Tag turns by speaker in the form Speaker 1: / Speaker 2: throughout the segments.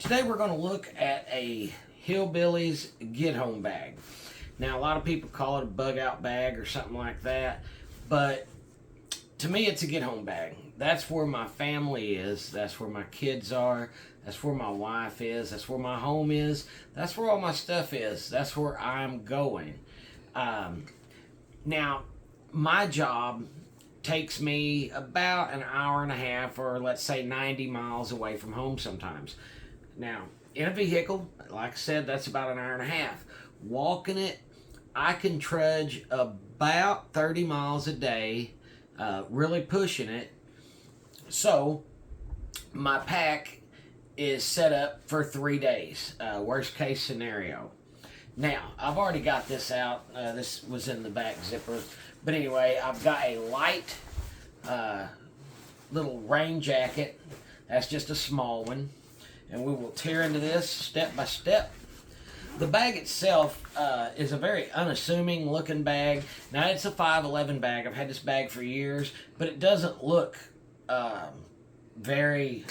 Speaker 1: Today we're going to look at a Hillbillies Get Home bag. Now a lot of people call it a bug out bag or something like that, but to me it's a get home bag. That's where my family is, that's where my kids are, that's where my wife is, that's where my home is, that's where all my stuff is, that's where I'm going. Now my job takes me about an hour and a half, or let's say 90 miles away from home sometimes. Now, in a vehicle, like I said, that's about an hour and a half. Walking it, I can trudge about 30 miles a day, really pushing it. So, my pack is set up for 3 days, worst case scenario. Now, I've already got this out. This was in the back zipper. But anyway, I've got a light little rain jacket. That's just a small one. And we will tear into this step by step. The bag itself is a very unassuming looking bag. Now, it's a 511 bag. I've had this bag for years. But it doesn't look very,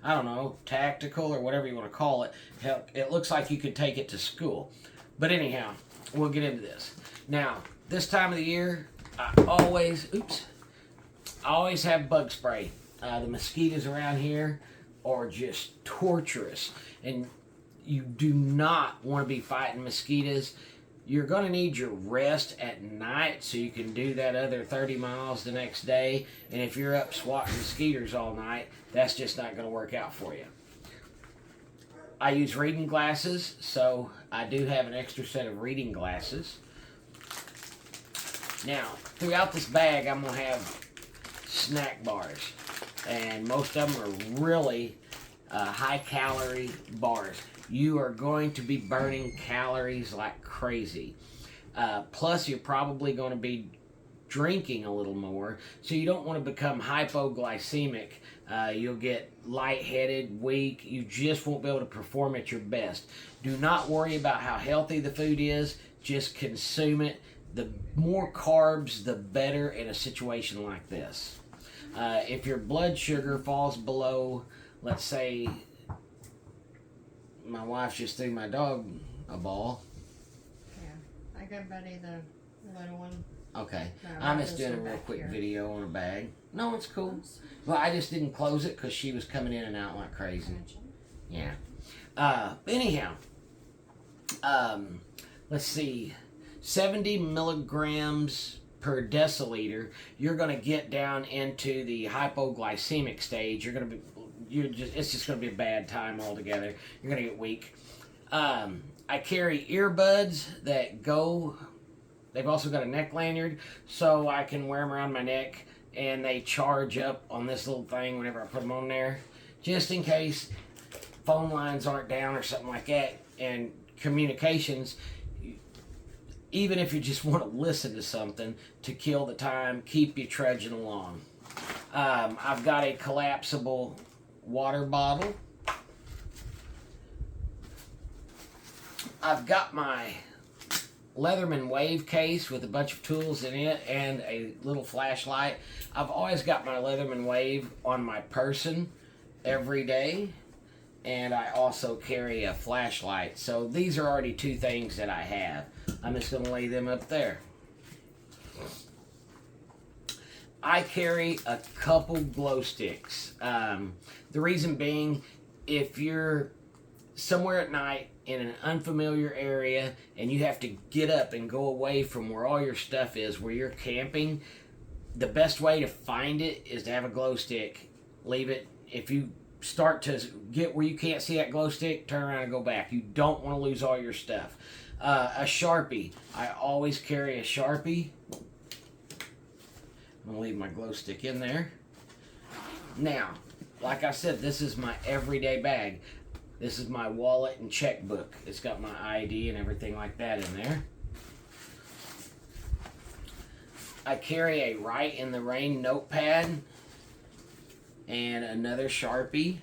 Speaker 1: I don't know, tactical or whatever you want to call it. Hell, it looks like you could take it to school. But anyhow, we'll get into this. Now, this time of the year, I always have bug spray. The mosquitoes around here are just torturous. And you do not want to be fighting mosquitoes. You're going to need your rest at night so you can do that other 30 miles the next day. And if you're up swatting mosquitoes all night, that's just not going to work out for you. I use reading glasses, so I do have an extra set of reading glasses. Now, throughout this bag, I'm going to have snack bars. And most of them are really high-calorie bars. You are going to be burning calories like crazy. Plus, you're probably going to be drinking a little more, so you don't want to become hypoglycemic. You'll get lightheaded, weak. You just won't be able to perform at your best. Do not worry about how healthy the food is. Just consume it. The more carbs, the better in a situation like this. If your blood sugar falls below, let's say, my wife just threw my dog a ball.
Speaker 2: Yeah, I got Buddy the little one.
Speaker 1: Okay,
Speaker 2: No,
Speaker 1: I'm just
Speaker 2: this
Speaker 1: doing a
Speaker 2: one
Speaker 1: real
Speaker 2: back
Speaker 1: quick
Speaker 2: here.
Speaker 1: video on a bag. No, it's cool. Well, I just didn't close it because she was coming in and out like crazy. Yeah. Anyhow, let's see. 70 milligrams per deciliter. You're going to get down into the hypoglycemic stage. It's just going to be a bad time altogether. You're going to get weak. I carry earbuds that go. They've also got a neck lanyard, so I can wear them around my neck, and they charge up on this little thing whenever I put them on there, just in case phone lines aren't down or something like that. And communications, even if you just want to listen to something to kill the time, keep you trudging along. I've got a collapsible water bottle. I've got my Leatherman Wave case with a bunch of tools in it and a little flashlight. I've always got my Leatherman Wave on my person every day, and I also carry a flashlight. So these are already two things that I have. I'm just going to lay them up there. I carry a couple glow sticks. The reason being, if you're somewhere at night in an unfamiliar area and you have to get up and go away from where all your stuff is, where you're camping, the best way to find it is to have a glow stick. Leave it. If you start to get where you can't see that glow stick, turn around and go back. You don't want to lose all your stuff. A Sharpie. I always carry a Sharpie. I'm going to leave my glow stick in there. Now, like I said, this is my everyday bag. This is my wallet and checkbook. It's got my ID and everything like that in there. I carry a Write in the Rain notepad and another Sharpie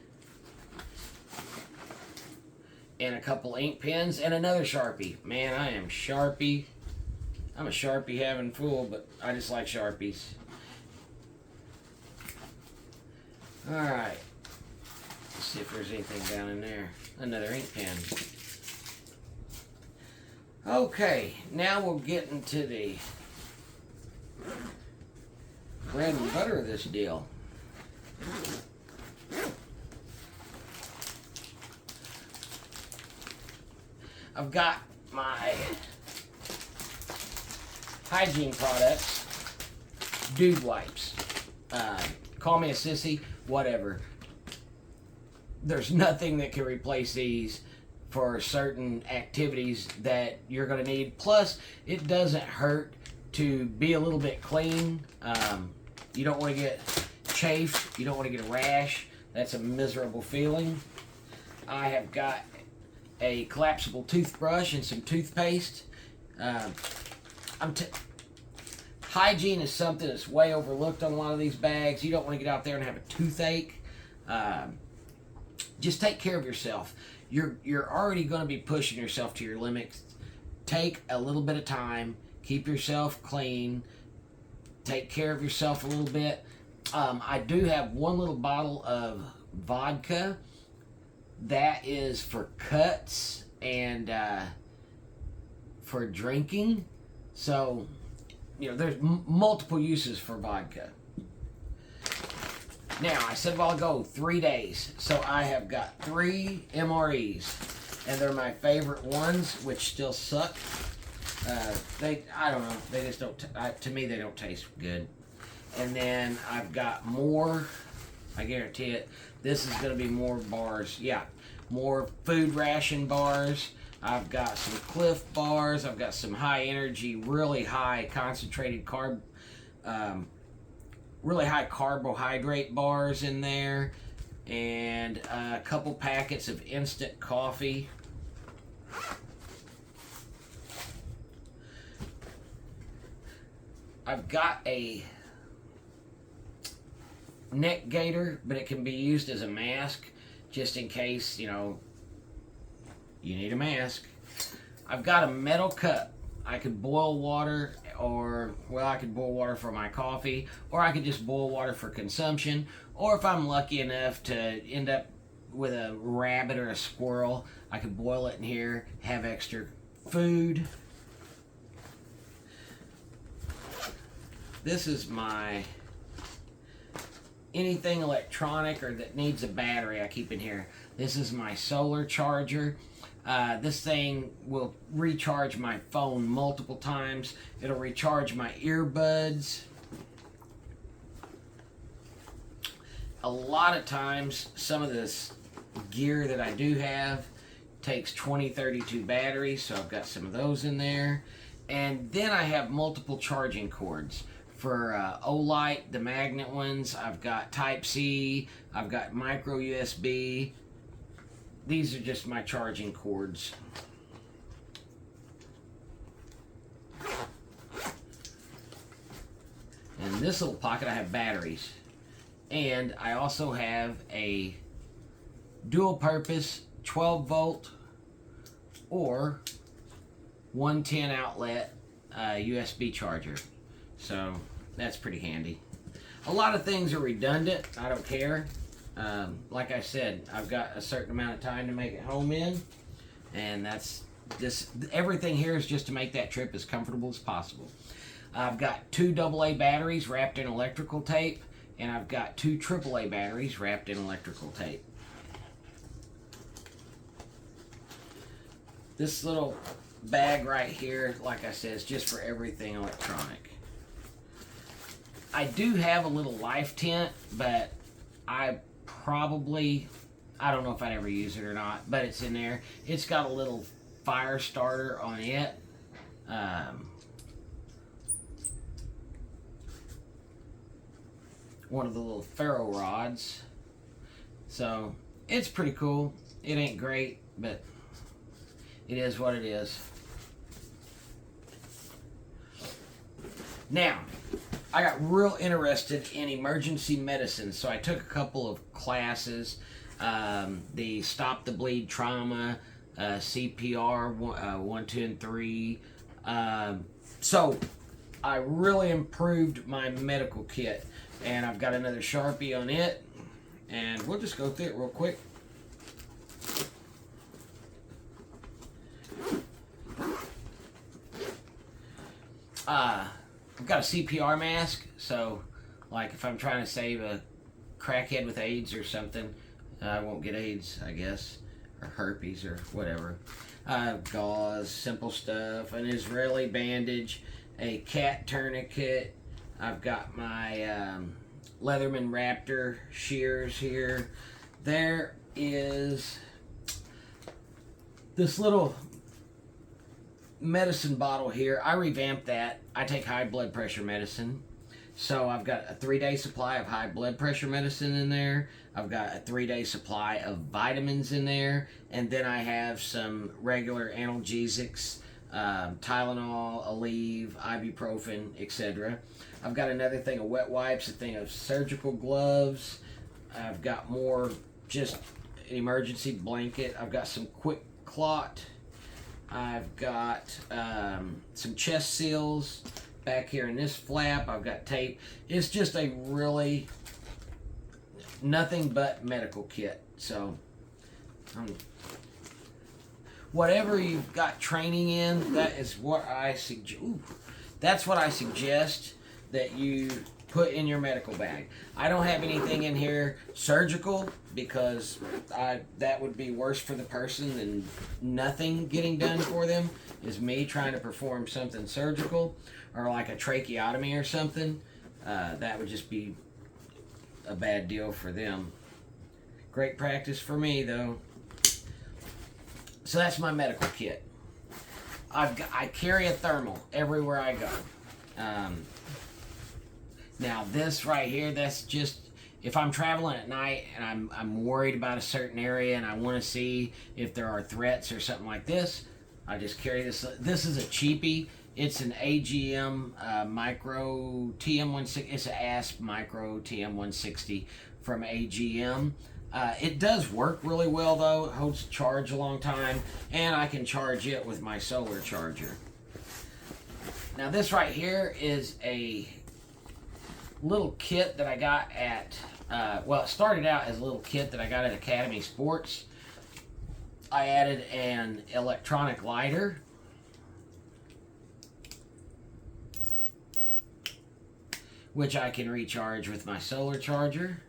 Speaker 1: and a couple ink pens and another Sharpie. Man, I am Sharpie. I'm a Sharpie having fool, but I just like Sharpies. Alright. see if there's anything down in there. Another ink pen. Okay, now we'll get into the bread and butter of this deal. I've got my hygiene products, dude wipes. Call me a sissy, whatever. There's nothing that can replace these for certain activities that you're going to need. Plus, it doesn't hurt to be a little bit clean. You don't want to get chafed. You don't want to get a rash. That's a miserable feeling. I have got a collapsible toothbrush and some toothpaste. Hygiene is something that's way overlooked on a lot of these bags. You don't want to get out there and have a toothache. Just take care of yourself. You're already going to be pushing yourself to your limits. Take a little bit of time. Keep yourself clean. Take care of yourself a little bit. I do have one little bottle of vodka. That is for cuts and for drinking. So, there's multiple uses for vodka. Now, I said a while ago, 3 days. So I have got 3 MREs. And they're my favorite ones, which still suck. I don't know. They just don't, to me, they don't taste good. And then I've got more, I guarantee it, this is going to be more bars. Yeah, more food ration bars. I've got some Cliff bars. I've got some high energy, really high concentrated really high carbohydrate bars in there. And a couple packets of instant coffee. I've got a neck gaiter, but it can be used as a mask just in case, you need a mask. I've got a metal cup. I could boil water I could boil water for my coffee, or I could just boil water for consumption, or if I'm lucky enough to end up with a rabbit or a squirrel, I could boil it in here, have extra food. This is my anything electronic or that needs a battery I keep in here. This is my solar charger. This thing will recharge my phone multiple times. It'll recharge my earbuds. A lot of times, some of this gear that I do have takes 2032 batteries, so I've got some of those in there. And then I have multiple charging cords. For Olight, the magnet ones, I've got Type-C, I've got micro USB. These are just my charging cords. In this little pocket I have batteries. And I also have a dual purpose 12 volt or 110 outlet USB charger. So that's pretty handy. A lot of things are redundant. I don't care. Like I said, I've got a certain amount of time to make it home in, and that's just everything here is just to make that trip as comfortable as possible. I've got 2 AA batteries wrapped in electrical tape, and I've got 2 AAA batteries wrapped in electrical tape. This little bag right here, like I said, is just for everything electronic. I do have a little life tent, but I don't know if I'd ever use it or not, but it's in there. It's got a little fire starter on it. One of the little ferro rods. So, it's pretty cool. It ain't great, but it is what it is. Now, I got real interested in emergency medicine, so I took a couple of classes. The Stop the Bleed Trauma, CPR 1, 2, and 3. So I really improved my medical kit, and I've got another Sharpie on it, and we'll just go through it real quick. I've got a CPR mask, so like if I'm trying to save a crackhead with AIDS or something, I won't get AIDS, I guess, or herpes or whatever. Gauze, simple stuff, an Israeli bandage, a cat tourniquet. I've got my Leatherman Raptor shears here. There is this little medicine bottle here. I revamped that. I take high blood pressure medicine. So I've got a 3-day supply of high blood pressure medicine in there. I've got a 3-day supply of vitamins in there. And then I have some regular analgesics, Tylenol, Aleve, ibuprofen, etc. I've got another thing of wet wipes, a thing of surgical gloves. I've got more just an emergency blanket. I've got some Quick Clot. I've got some chest seals back here in this flap. I've got tape. It's just a really nothing but medical kit. So whatever you've got training in, that is what I suggest. That's what I suggest that you put in your medical bag. I don't have anything in here surgical because that would be worse for the person than nothing getting done for them. Is me trying to perform something surgical or like a tracheotomy or something. That would just be a bad deal for them. Great practice for me though. So that's my medical kit. I carry a thermal everywhere I go. Now this right here, that's just if I'm traveling at night and I'm worried about a certain area and I want to see if there are threats or something like this, I just carry this. This is a cheapie. It's an AGM Micro TM160. It's an ASP Micro TM160 from AGM. It does work really well though. It holds charge a long time, and I can charge it with my solar charger. Now this right here is a little kit that I got at, well, it started out as a little kit that I got at Academy Sports. I added an electronic lighter, which I can recharge with my solar charger.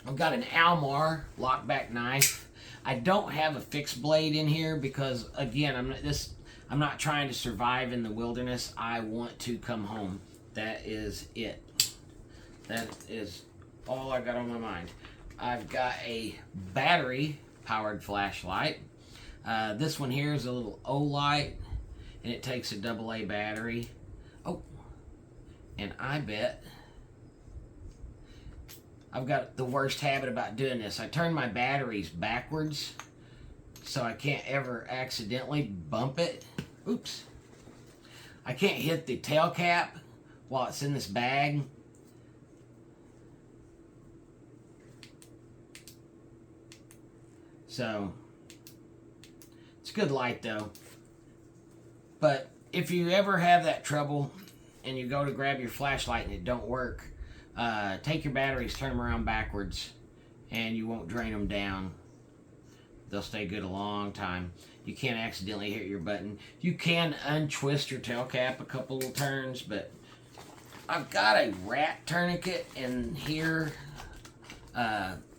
Speaker 1: I've got an Almar lockback knife. I don't have a fixed blade in here because, again, I'm not trying to survive in the wilderness. I want to come home. That is it. That is all I got on my mind. I've got a battery-powered flashlight. This one here is a little O-light, and it takes a AA battery. Oh, and I bet I've got the worst habit about doing this. I turn my batteries backwards so I can't ever accidentally bump it. Oops. I can't hit the tail cap while it's in this bag. So, it's a good light though. But if you ever have that trouble and you go to grab your flashlight and it don't work, take your batteries, turn them around backwards, and you won't drain them down. They'll stay good a long time. You can't accidentally hit your button. You can untwist your tail cap a couple of turns, but I've got a rat tourniquet in here.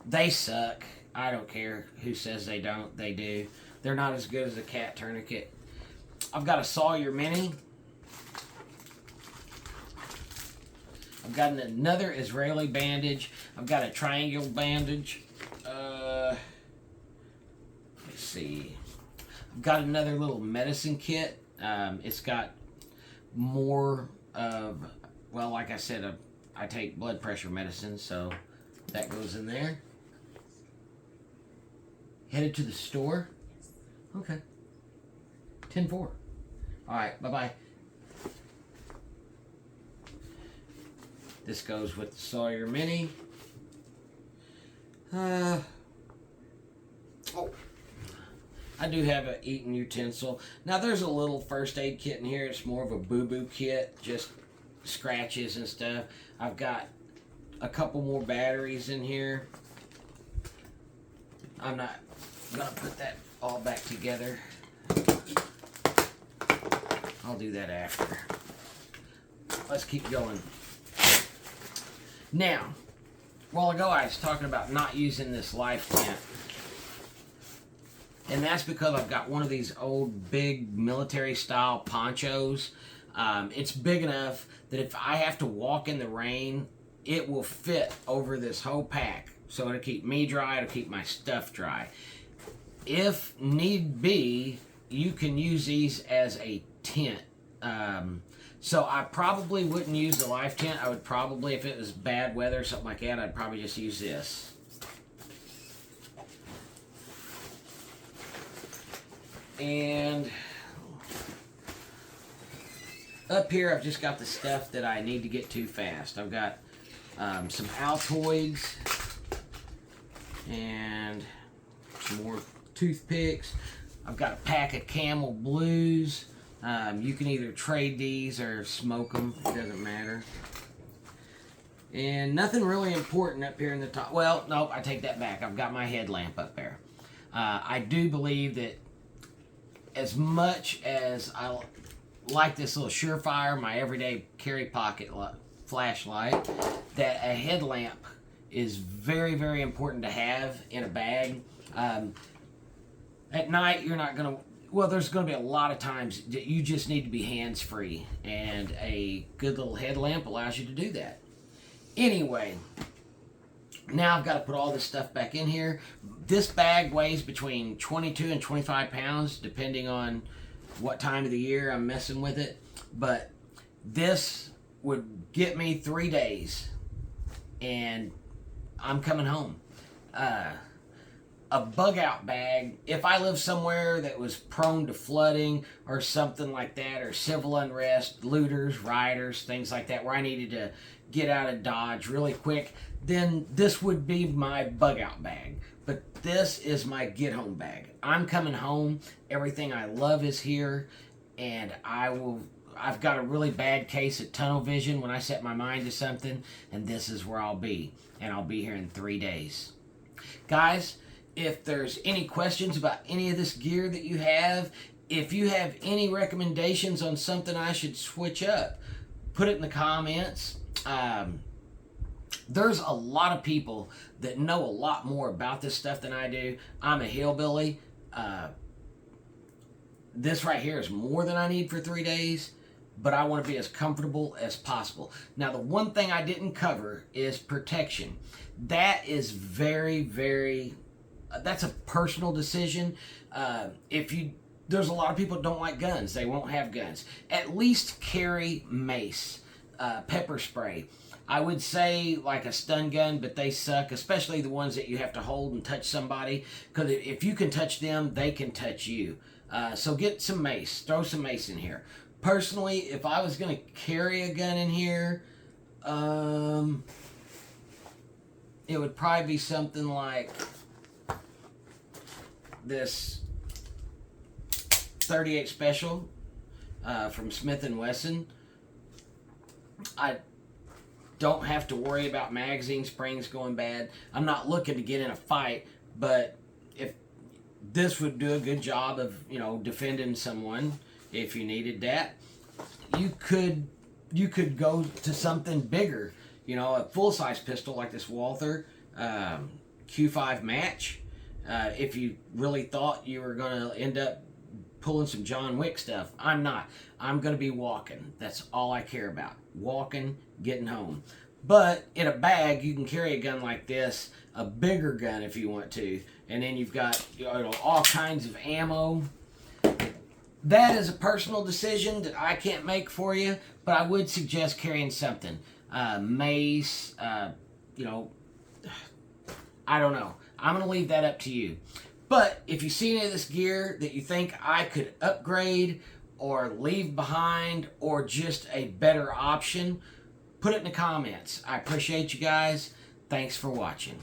Speaker 1: They suck. I don't care who says they don't. They do. They're not as good as a cat tourniquet. I've got a Sawyer Mini. I've got another Israeli bandage. I've got a triangle bandage. Let's see. I've got another little medicine kit. It's got more of, well, like I said, I take blood pressure medicine, so that goes in there. Headed to the store? Okay. 10-4. Alright, bye-bye. This goes with the Sawyer Mini. Oh. I do have an eating utensil. Now there's a little first aid kit in here. It's more of a boo-boo kit. Just scratches and stuff. I've got a couple more batteries in here. I'm not gonna put that all back together. I'll do that after. Let's keep going. Now, a while ago I was talking about not using this life tent. And that's because I've got one of these old big military style ponchos. It's big enough that if I have to walk in the rain, it will fit over this whole pack. So it'll keep me dry, it'll keep my stuff dry. If need be, you can use these as a tent. So I probably wouldn't use the life tent. I would probably, if it was bad weather or something like that, I'd probably just use this. And up here, I've just got the stuff that I need to get to fast. I've got some Altoids and some more toothpicks. I've got a pack of Camel Blues. You can either trade these or smoke them. It doesn't matter. And nothing really important up here in the top. Well, no, I take that back. I've got my headlamp up there. I do believe that as much as I like this little Surefire, my everyday carry pocket flashlight, that a headlamp is very, very important to have in a bag. At night, you're not going to... Well, there's going to be a lot of times that you just need to be hands-free, and a good little headlamp allows you to do that. Anyway, now I've got to put all this stuff back in here. This bag weighs between 22 and 25 pounds, depending on what time of the year I'm messing with it. But this would get me 3 days, and I'm coming home. A bug out bag, if I live somewhere that was prone to flooding or something like that, or civil unrest, looters, rioters, things like that, where I needed to get out of Dodge really quick, then this would be my bug out bag. But this is my get home bag. I'm coming home, everything I love is here, and I've got a really bad case of tunnel vision when I set my mind to something, and this is where I'll be. And I'll be here in 3 days. Guys, if there's any questions about any of this gear that you have, if you have any recommendations on something I should switch up, put it in the comments. There's a lot of people that know a lot more about this stuff than I do. I'm a hillbilly. This right here is more than I need for 3 days, but I want to be as comfortable as possible. Now, the one thing I didn't cover is protection. That is very, very... that's a personal decision. There's a lot of people that don't like guns. They won't have guns. At least carry mace, pepper spray. I would say like a stun gun, but they suck, especially the ones that you have to hold and touch somebody. Because if you can touch them, they can touch you. So get some mace. Throw some mace in here. Personally, if I was going to carry a gun in here, it would probably be something like this 38 Special from Smith & Wesson. I don't have to worry about magazine springs going bad. I'm not looking to get in a fight, but if this would do a good job of, defending someone if you needed that, you could go to something bigger, a full-size pistol like this Walther Q5 Match. If you really thought you were going to end up pulling some John Wick stuff. I'm not. I'm going to be walking. That's all I care about. Walking, getting home. But in a bag, you can carry a gun like this, a bigger gun if you want to, and then you've got all kinds of ammo. That is a personal decision that I can't make for you, but I would suggest carrying something. Mace, I don't know. I'm going to leave that up to you. But if you see any of this gear that you think I could upgrade or leave behind or just a better option, put it in the comments. I appreciate you guys. Thanks for watching.